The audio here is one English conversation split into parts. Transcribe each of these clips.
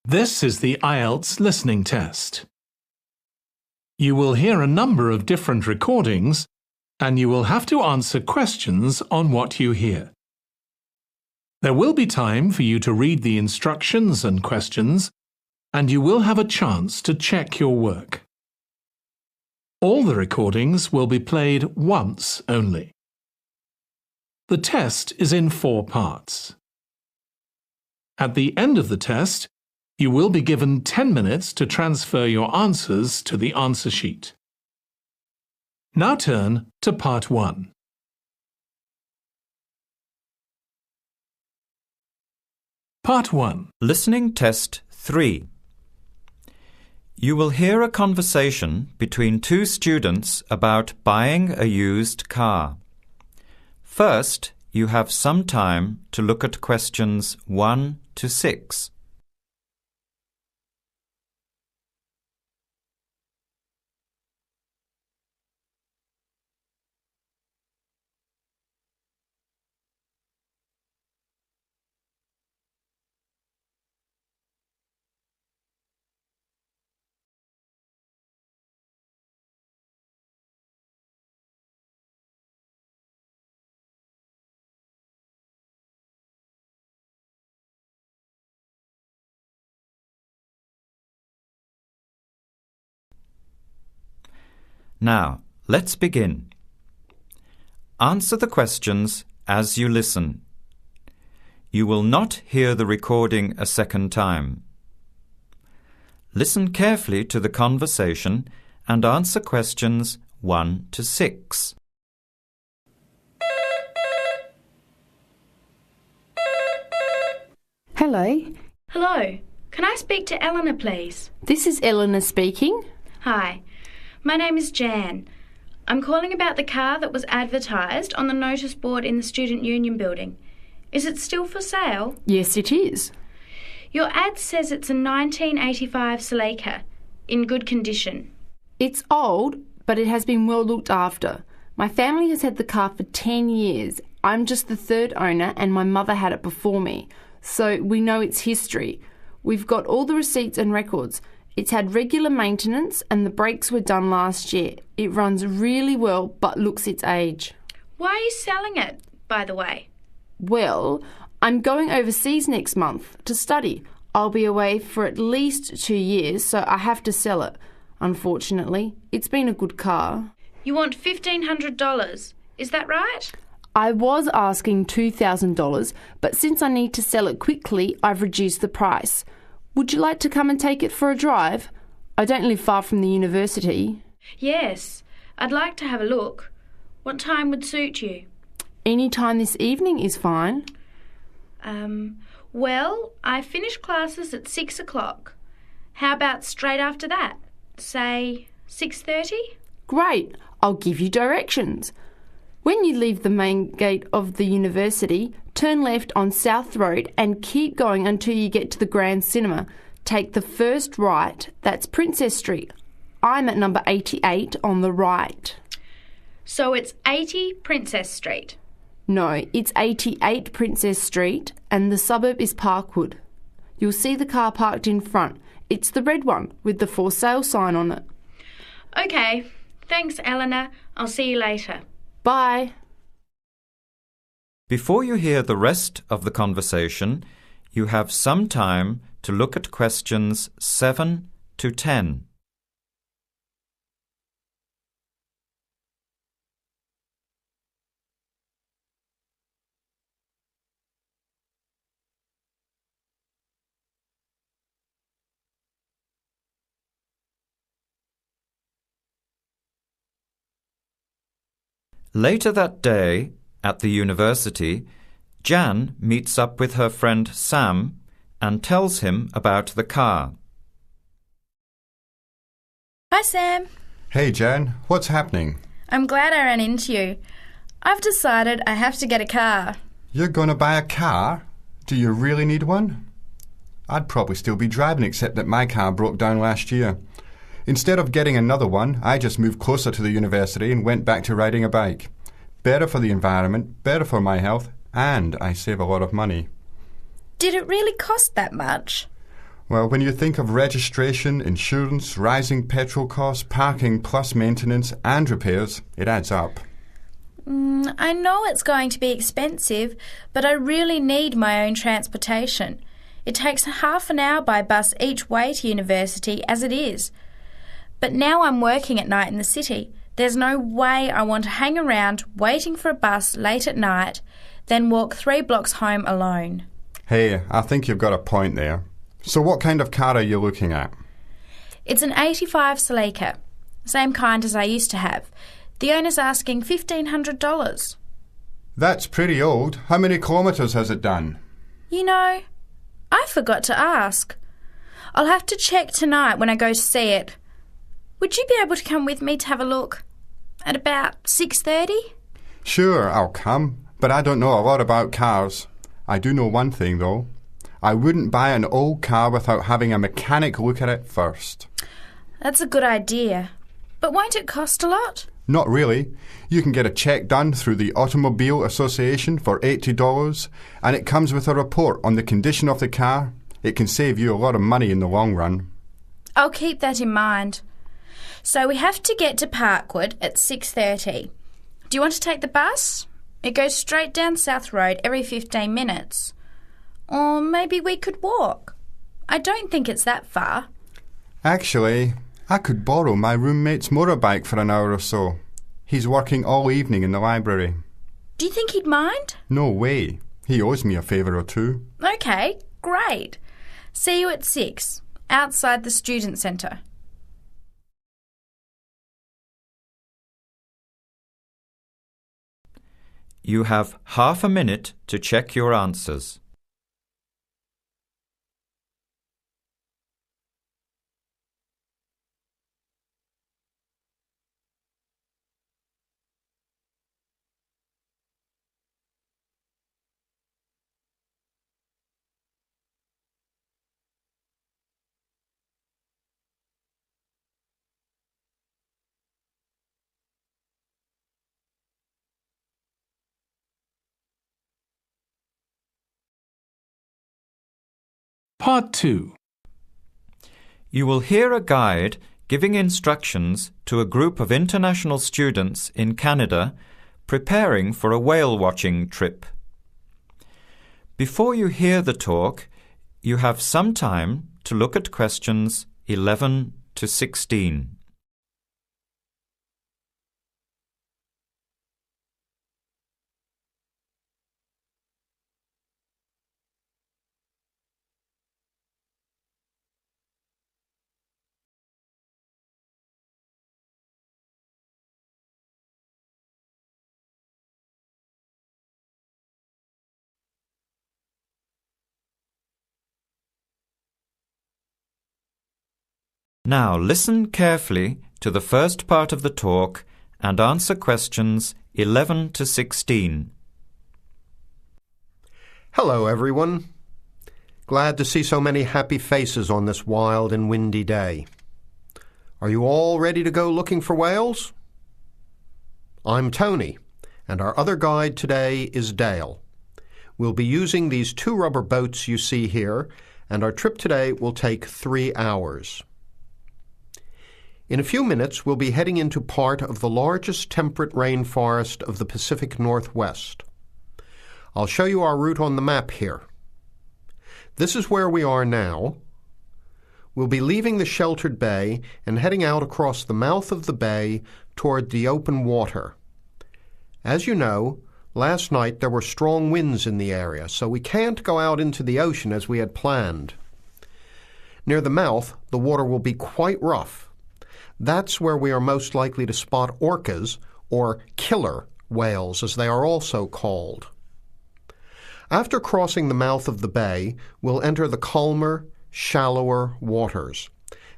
This is the IELTS listening test. You will hear a number of different recordings and you will have to answer questions on what you hear. There will be time for you to read the instructions and questions, and you will have a chance to check your work. All the recordings will be played once only. The test is in 4 parts. At the end of the test, you will be given 10 minutes to transfer your answers to the answer sheet. Now turn to Part 1. Part 1. Listening Test 3. You will hear a conversation between 2 students about buying a used car. First, you have some time to look at questions 1 to 6. Now, let's begin. Answer the questions as you listen. You will not hear the recording a second time. Listen carefully to the conversation and answer questions 1 to 6. Hello. Hello. Can I speak to Eleanor, please? This is Eleanor speaking. Hi. My name is Jan. I'm calling about the car that was advertised on the notice board in the Student Union building. Is it still for sale? Yes, it is. Your ad says it's a 1985 Celica, in good condition. It's old, but it has been well looked after. My family has had the car for 10 years. I'm just the 3rd owner and my mother had it before me, so we know its history. We've got all the receipts and records. It's had regular maintenance and the brakes were done last year. It runs really well but looks its age. Why are you selling it, by the way? Well, I'm going overseas next month to study. I'll be away for at least 2 years, so I have to sell it. Unfortunately, it's been a good car. You want $1,500, is that right? I was asking $2,000, but since I need to sell it quickly, I've reduced the price. Would you like to come and take it for a drive? I don't live far from the university. Yes, I'd like to have a look. What time would suit you? Any time this evening is fine. Well, I finish classes at 6 o'clock. How about straight after that? Say 6:30? Great, I'll give you directions. When you leave the main gate of the university, turn left on South Road and keep going until you get to the Grand Cinema. Take the first right, that's Princess Street. I'm at number 88 on the right. So it's 80 Princess Street? No, it's 88 Princess Street and the suburb is Parkwood. You'll see the car parked in front. It's the red one with the for sale sign on it. OK, thanks Eleanor. I'll see you later. Bye. Before you hear the rest of the conversation, you have some time to look at questions 7 to 10. Later that day, at the university, Jan meets up with her friend Sam and tells him about the car. Hi, Sam. Hey, Jan. What's happening? I'm glad I ran into you. I've decided I have to get a car. You're going to buy a car? Do you really need one? I'd probably still be driving, except that my car broke down last year. Instead of getting another one, I just moved closer to the university and went back to riding a bike. Better for the environment, better for my health, and I save a lot of money. Did it really cost that much? Well, when you think of registration, insurance, rising petrol costs, parking plus maintenance and repairs, it adds up. I know it's going to be expensive, but I really need my own transportation. It takes half an hour by bus each way to university as it is. But now I'm working at night in the city. There's no way I want to hang around waiting for a bus late at night, then walk 3 blocks home alone. Hey, I think you've got a point there. So what kind of car are you looking at? It's an 85 Celica, same kind as I used to have. The owner's asking $1,500. That's pretty old. How many kilometres has it done? You know, I forgot to ask. I'll have to check tonight when I go to see it. Would you be able to come with me to have a look? At about 6:30? Sure, I'll come, but I don't know a lot about cars. I do know one thing, though. I wouldn't buy an old car without having a mechanic look at it first. That's a good idea. But won't it cost a lot? Not really. You can get a check done through the Automobile Association for $80, and it comes with a report on the condition of the car. It can save you a lot of money in the long run. I'll keep that in mind. So we have to get to Parkwood at 6:30. Do you want to take the bus? It goes straight down South Road every 15 minutes. Or maybe we could walk. I don't think it's that far. Actually, I could borrow my roommate's motorbike for an hour or so. He's working all evening in the library. Do you think he'd mind? No way. He owes me a favour or two. Okay, great. See you at 6, outside the student centre. You have half a minute to check your answers. Part 2. You will hear a guide giving instructions to a group of international students in Canada preparing for a whale watching trip. Before you hear the talk, you have some time to look at questions 11 to 16. Now listen carefully to the first part of the talk and answer questions 11 to 16. Hello, everyone. Glad to see so many happy faces on this wild and windy day. Are you all ready to go looking for whales? I'm Tony, and our other guide today is Dale. We'll be using these 2 rubber boats you see here, and our trip today will take 3 hours. In a few minutes, we'll be heading into part of the largest temperate rainforest of the Pacific Northwest. I'll show you our route on the map here. This is where we are now. We'll be leaving the sheltered bay and heading out across the mouth of the bay toward the open water. As you know, last night there were strong winds in the area, so we can't go out into the ocean as we had planned. Near the mouth, the water will be quite rough. That's where we are most likely to spot orcas, or killer whales as they are also called. After crossing the mouth of the bay, we'll enter the calmer, shallower waters.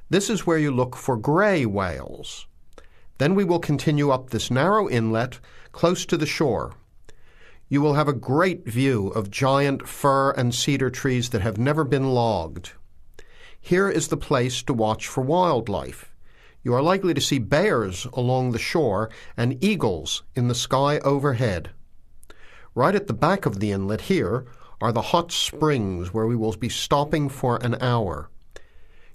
This is where you look for gray whales. Then we will continue up this narrow inlet close to the shore. You will have a great view of giant fir and cedar trees that have never been logged. Here is the place to watch for wildlife. You are likely to see bears along the shore and eagles in the sky overhead. Right at the back of the inlet here are the hot springs where we will be stopping for an hour.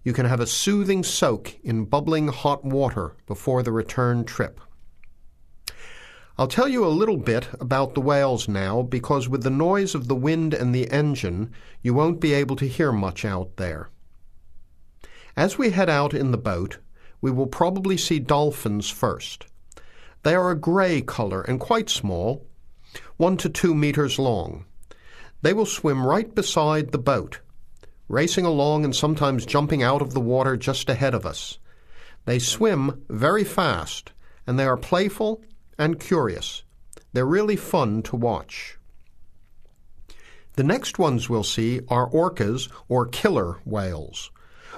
You can have a soothing soak in bubbling hot water before the return trip. I'll tell you a little bit about the whales now, because with the noise of the wind and the engine, you won't be able to hear much out there. As we head out in the boat, we will probably see dolphins first. They are a grey colour and quite small, 1 to 2 meters long. They will swim right beside the boat, racing along and sometimes jumping out of the water just ahead of us. They swim very fast, and they are playful and curious. They're really fun to watch. The next ones we'll see are orcas, or killer whales,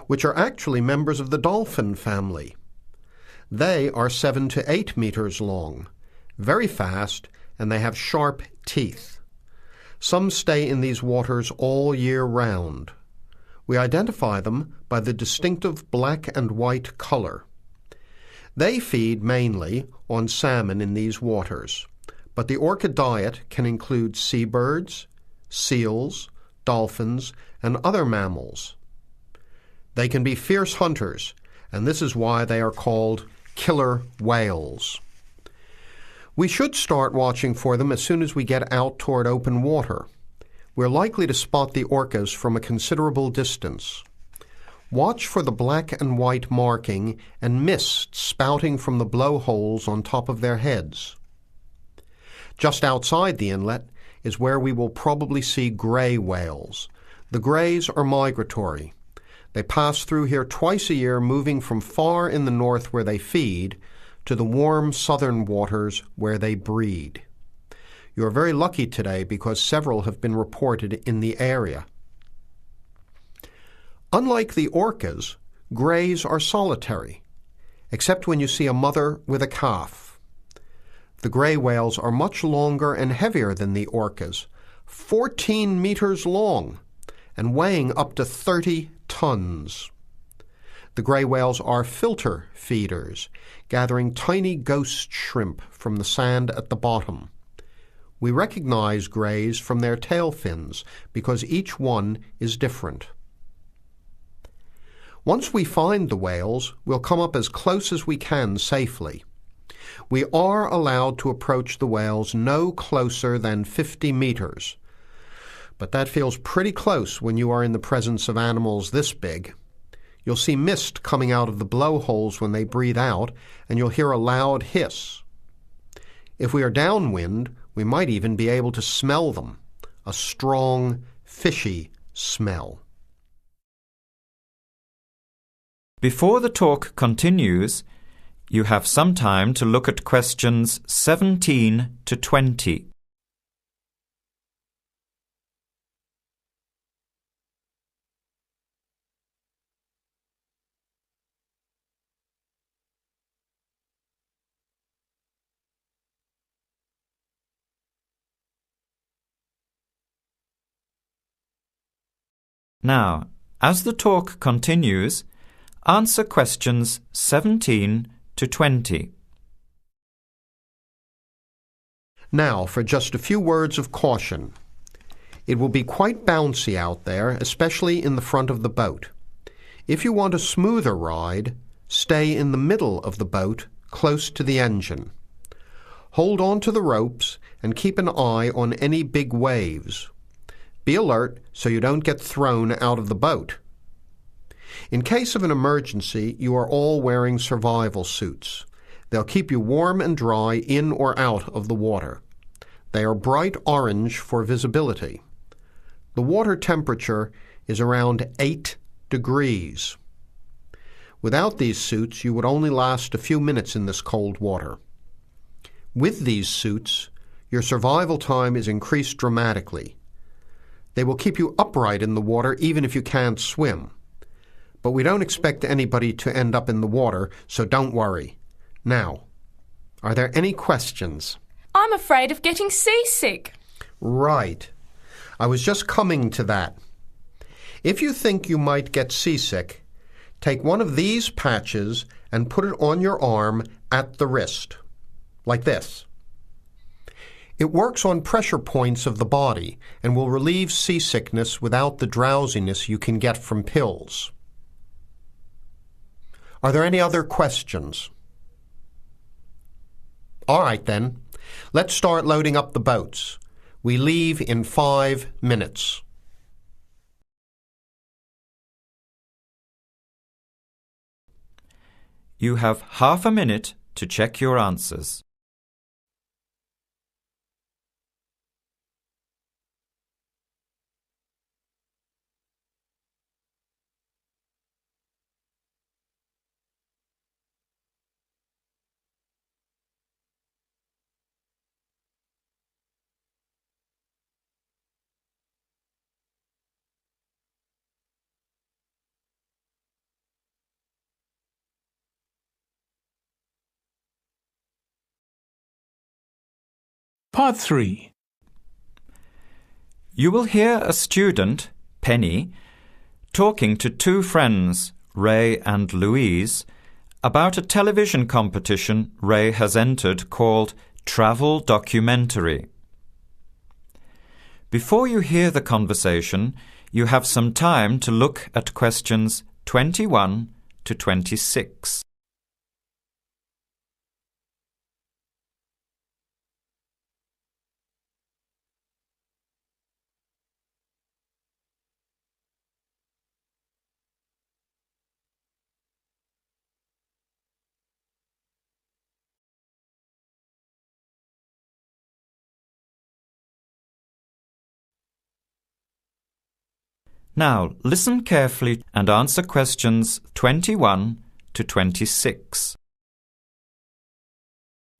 which are actually members of the dolphin family. They are 7 to 8 meters long, very fast, and they have sharp teeth. Some stay in these waters all year round. We identify them by the distinctive black and white color. They feed mainly on salmon in these waters, but the orca diet can include seabirds, seals, dolphins, and other mammals. They can be fierce hunters, and this is why they are called killer whales. We should start watching for them as soon as we get out toward open water. We're likely to spot the orcas from a considerable distance. Watch for the black and white marking and mist spouting from the blowholes on top of their heads. Just outside the inlet is where we will probably see gray whales. The grays are migratory. They pass through here twice a year, moving from far in the north where they feed to the warm southern waters where they breed. You are very lucky today because several have been reported in the area. Unlike the orcas, grays are solitary, except when you see a mother with a calf. The gray whales are much longer and heavier than the orcas, 14 meters long and weighing up to 30 tons. The gray whales are filter feeders, gathering tiny ghost shrimp from the sand at the bottom. We recognize grays from their tail fins because each one is different. Once we find the whales, we'll come up as close as we can safely. We are allowed to approach the whales no closer than 50 meters, but that feels pretty close when you are in the presence of animals this big. You'll see mist coming out of the blowholes when they breathe out, and you'll hear a loud hiss. If we are downwind, we might even be able to smell them, a strong, fishy smell. Before the talk continues, you have some time to look at questions 17 to 20. Now, as the talk continues, answer questions 17 to 20. Now, for just a few words of caution. It will be quite bouncy out there, especially in the front of the boat. If you want a smoother ride, stay in the middle of the boat, close to the engine. Hold on to the ropes and keep an eye on any big waves. Be alert so you don't get thrown out of the boat. In case of an emergency, you are all wearing survival suits. They'll keep you warm and dry in or out of the water. They are bright orange for visibility. The water temperature is around 8 degrees. Without these suits, you would only last a few minutes in this cold water. With these suits, your survival time is increased dramatically. They will keep you upright in the water even if you can't swim. But we don't expect anybody to end up in the water, so don't worry. Now, are there any questions? I'm afraid of getting seasick. Right. I was just coming to that. If you think you might get seasick, take one of these patches and put it on your arm at the wrist, like this. It works on pressure points of the body and will relieve seasickness without the drowsiness you can get from pills. Are there any other questions? All right then, let's start loading up the boats. We leave in 5 minutes. You have half a minute to check your answers. Part 3. You will hear a student, Penny, talking to two friends, Ray and Louise, about a television competition Ray has entered called Travel Documentary. Before you hear the conversation, you have some time to look at questions 21 to 26. Now, listen carefully and answer questions 21 to 26.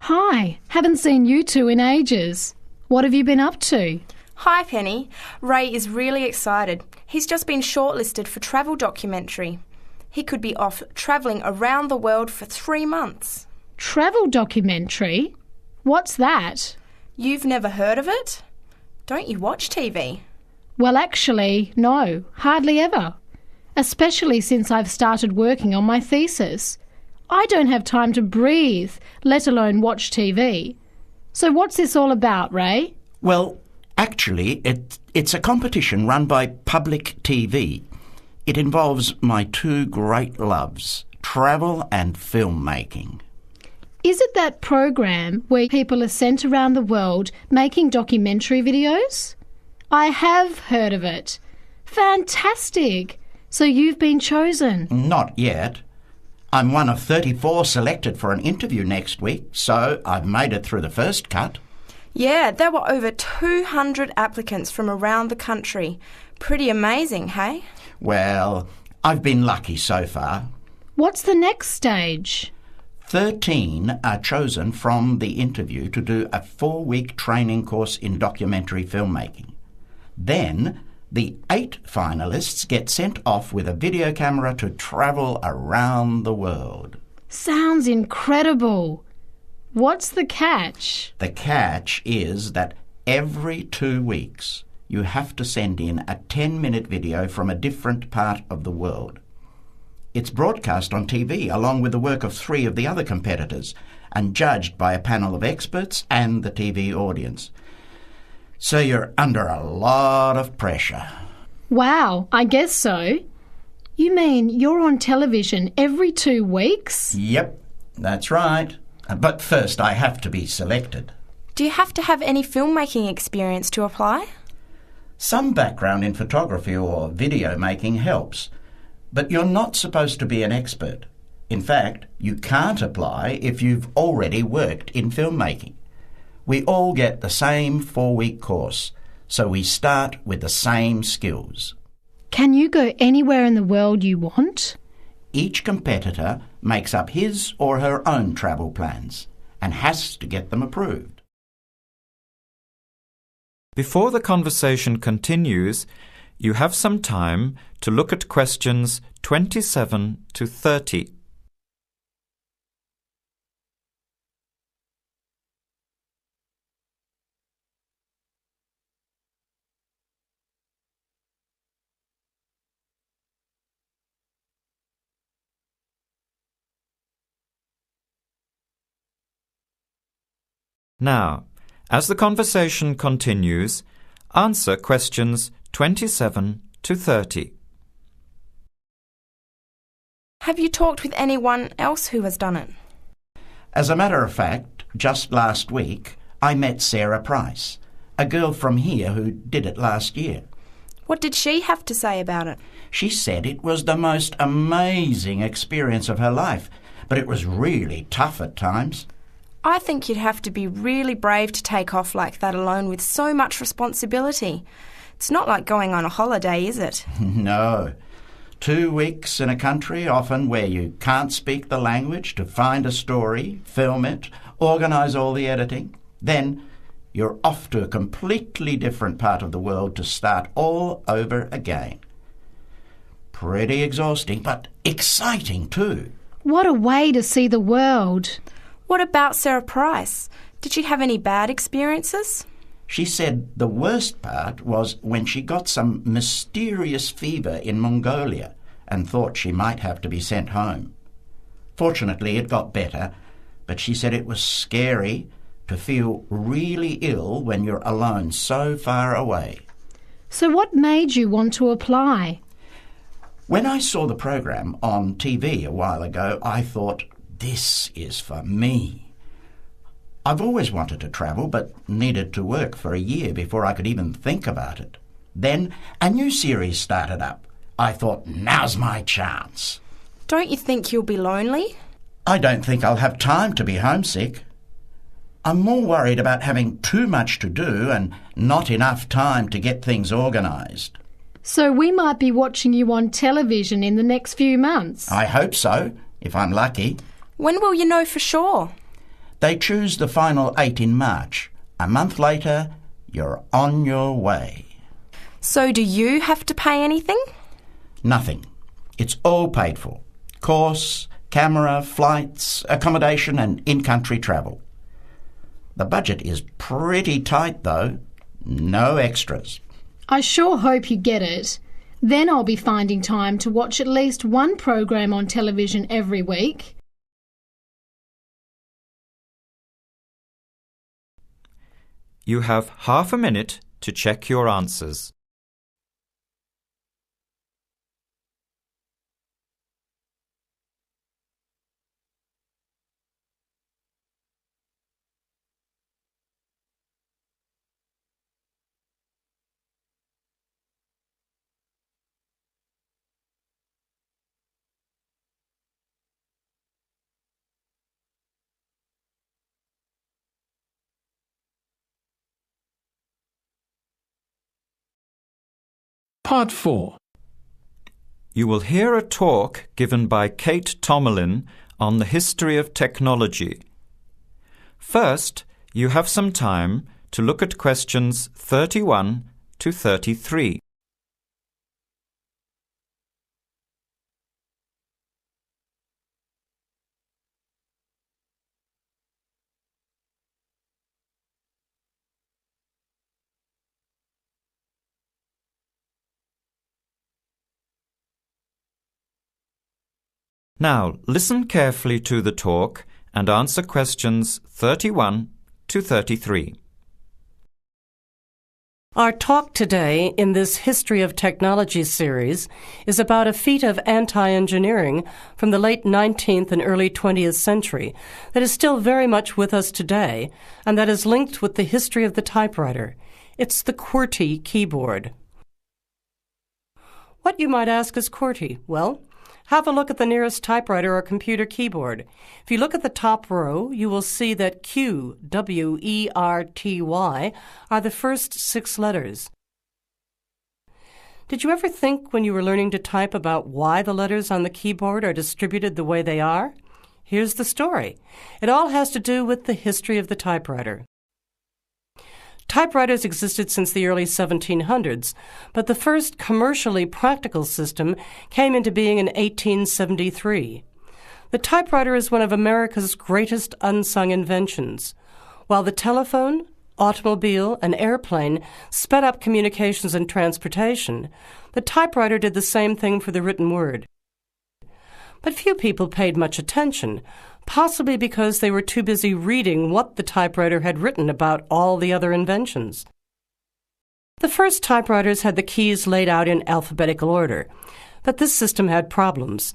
Hi, haven't seen you two in ages. What have you been up to? Hi, Penny. Ray is really excited. He's just been shortlisted for Travel Documentary. He could be off travelling around the world for 3 months. Travel documentary? What's that? You've never heard of it? Don't you watch TV? Well, actually, no, hardly ever. Especially since I've started working on my thesis. I don't have time to breathe, let alone watch TV. So what's this all about, Ray? Well, actually, it's a competition run by public TV. It involves my two great loves, travel and filmmaking. Is it that program where people are sent around the world making documentary videos? I have heard of it. Fantastic! So you've been chosen? Not yet. I'm one of 34 selected for an interview next week, so I've made it through the first cut. Yeah, there were over 200 applicants from around the country. Pretty amazing, hey? Well, I've been lucky so far. What's the next stage? 13 are chosen from the interview to do a 4-week training course in documentary filmmaking. Then, the 8 finalists get sent off with a video camera to travel around the world. Sounds incredible. What's the catch? The catch is that every 2 weeks you have to send in a 10-minute video from a different part of the world. It's broadcast on TV along with the work of 3 of the other competitors and judged by a panel of experts and the TV audience. So you're under a lot of pressure. Wow, I guess so. You mean you're on television every 2 weeks? Yep, that's right. But first I have to be selected. Do you have to have any filmmaking experience to apply? Some background in photography or video making helps, but you're not supposed to be an expert. In fact, you can't apply if you've already worked in filmmaking. We all get the same 4-week course, so we start with the same skills. Can you go anywhere in the world you want? Each competitor makes up his or her own travel plans and has to get them approved. Before the conversation continues, you have some time to look at questions 27 to 30. Now, as the conversation continues, answer questions 27 to 30. Have you talked with anyone else who has done it? As a matter of fact, just last week I met Sarah Price, a girl from here who did it last year. What did she have to say about it? She said it was the most amazing experience of her life, but it was really tough at times. I think you'd have to be really brave to take off like that alone with so much responsibility. It's not like going on a holiday, is it? No. 2 weeks in a country, often where you can't speak the language, to find a story, film it, organise all the editing. Then you're off to a completely different part of the world to start all over again. Pretty exhausting, but exciting too. What a way to see the world. What about Sarah Price? Did she have any bad experiences? She said the worst part was when she got some mysterious fever in Mongolia and thought she might have to be sent home. Fortunately, it got better, but she said it was scary to feel really ill when you're alone so far away. So what made you want to apply? When I saw the program on TV a while ago, I thought, this is for me. I've always wanted to travel, but needed to work for a year before I could even think about it. Then a new series started up. I thought, now's my chance. Don't you think you'll be lonely? I don't think I'll have time to be homesick. I'm more worried about having too much to do and not enough time to get things organised. So we might be watching you on television in the next few months. I hope so, if I'm lucky. When will you know for sure? They choose the final 8 in March. A month later, you're on your way. So do you have to pay anything? Nothing. It's all paid for. Course, camera, flights, accommodation and in-country travel. The budget is pretty tight though. No extras. I sure hope you get it. Then I'll be finding time to watch at least one program on television every week. You have half a minute to check your answers. Part 4. You will hear a talk given by Kate Tomalin on the history of technology. First, you have some time to look at questions 31 to 33. Now, listen carefully to the talk and answer questions 31 to 33. Our talk today in this History of Technology series is about a feat of anti-engineering from the late 19th and early 20th century that is still very much with us today and that is linked with the history of the typewriter. It's the QWERTY keyboard. What, you might ask, is QWERTY? Well, have a look at the nearest typewriter or computer keyboard. If you look at the top row, you will see that Q, W-E-R-T-Y, are the first 6 letters. Did you ever think when you were learning to type about why the letters on the keyboard are distributed the way they are? Here's the story. It all has to do with the history of the typewriter. Typewriters existed since the early 1700s, but the first commercially practical system came into being in 1873. The typewriter is one of America's greatest unsung inventions. While the telephone, automobile, and airplane sped up communications and transportation, the typewriter did the same thing for the written word. But few people paid much attention, possibly because they were too busy reading what the typewriter had written about all the other inventions. The first typewriters had the keys laid out in alphabetical order, but this system had problems.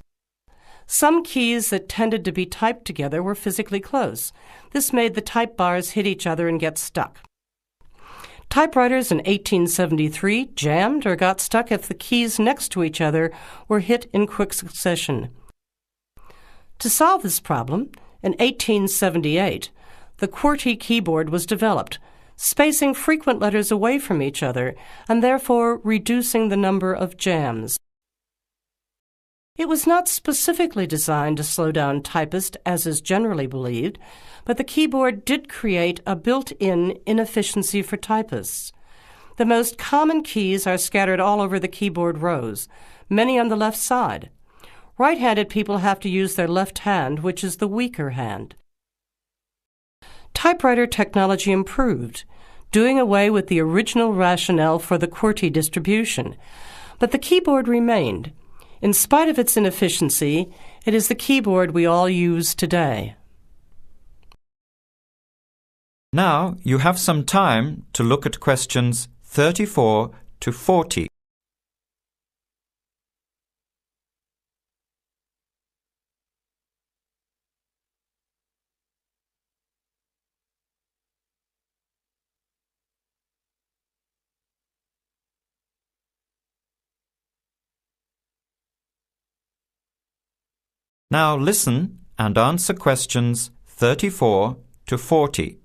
Some keys that tended to be typed together were physically close. This made the type bars hit each other and get stuck. Typewriters in 1873 jammed or got stuck if the keys next to each other were hit in quick succession. To solve this problem, in 1878, the QWERTY keyboard was developed, spacing frequent letters away from each other and therefore reducing the number of jams. It was not specifically designed to slow down typists, as is generally believed, but the keyboard did create a built-in inefficiency for typists. The most common keys are scattered all over the keyboard rows, many on the left side. Right-handed people have to use their left hand, which is the weaker hand. Typewriter technology improved, doing away with the original rationale for the QWERTY distribution, but the keyboard remained. In spite of its inefficiency, it is the keyboard we all use today. Now you have some time to look at questions 34 to 40. Now listen and answer questions 34 to 40.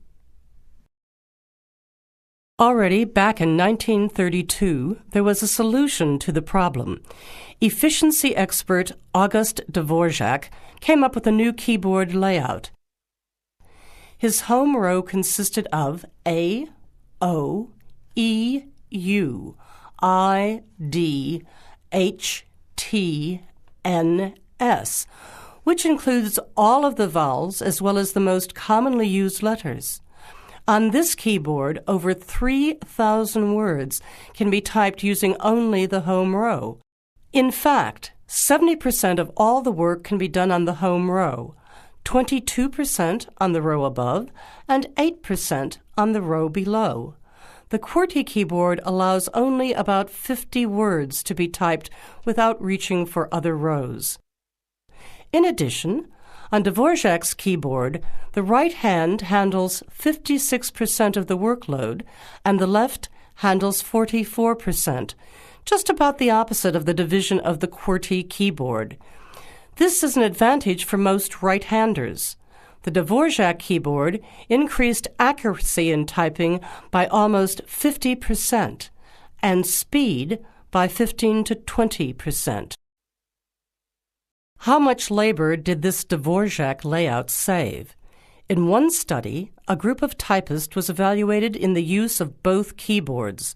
Already back in 1932, there was a solution to the problem. Efficiency expert August Dvorak came up with a new keyboard layout. His home row consisted of A, O, E, U, I, D, H, T, N, S, which includes all of the vowels as well as the most commonly used letters. On this keyboard, over 3,000 words can be typed using only the home row. In fact, 70% of all the work can be done on the home row, 22% on the row above, and 8% on the row below. The QWERTY keyboard allows only about 50 words to be typed without reaching for other rows. In addition, on Dvorak's keyboard, the right hand handles 56% of the workload and the left handles 44%, just about the opposite of the division of the QWERTY keyboard. This is an advantage for most right-handers. The Dvorak keyboard increased accuracy in typing by almost 50% and speed by 15 to 20%. How much labor did this Dvorak layout save? In one study, a group of typists was evaluated in the use of both keyboards.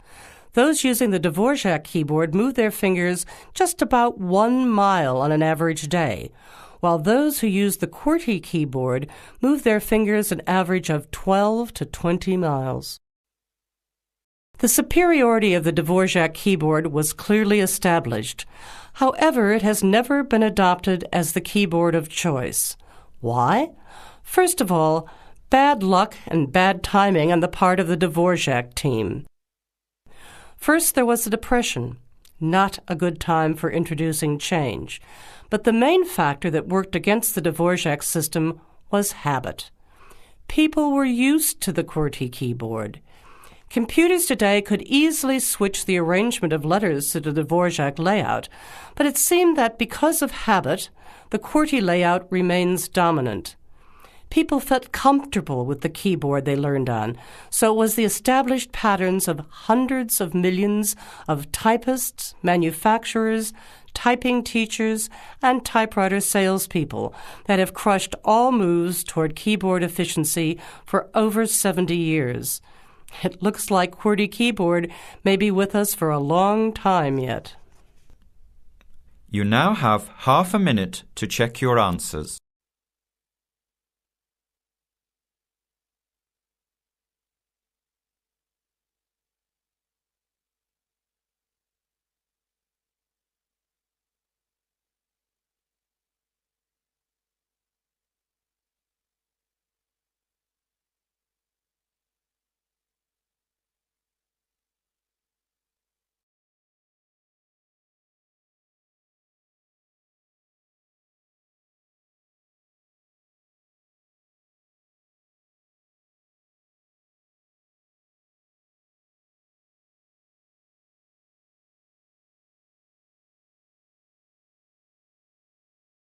Those using the Dvorak keyboard moved their fingers just about 1 mile on an average day, while those who used the QWERTY keyboard moved their fingers an average of 12 to 20 miles. The superiority of the Dvorak keyboard was clearly established. However, it has never been adopted as the keyboard of choice. Why? First of all, bad luck and bad timing on the part of the Dvorak team. First, there was the Depression. Not a good time for introducing change. But the main factor that worked against the Dvorak system was habit. People were used to the QWERTY keyboard. Computers today could easily switch the arrangement of letters to the Dvorak layout, but it seemed that because of habit, the QWERTY layout remains dominant. People felt comfortable with the keyboard they learned on, so it was the established patterns of hundreds of millions of typists, manufacturers, typing teachers, and typewriter salespeople that have crushed all moves toward keyboard efficiency for over 70 years. It looks like QWERTY keyboard may be with us for a long time yet. You now have half a minute to check your answers.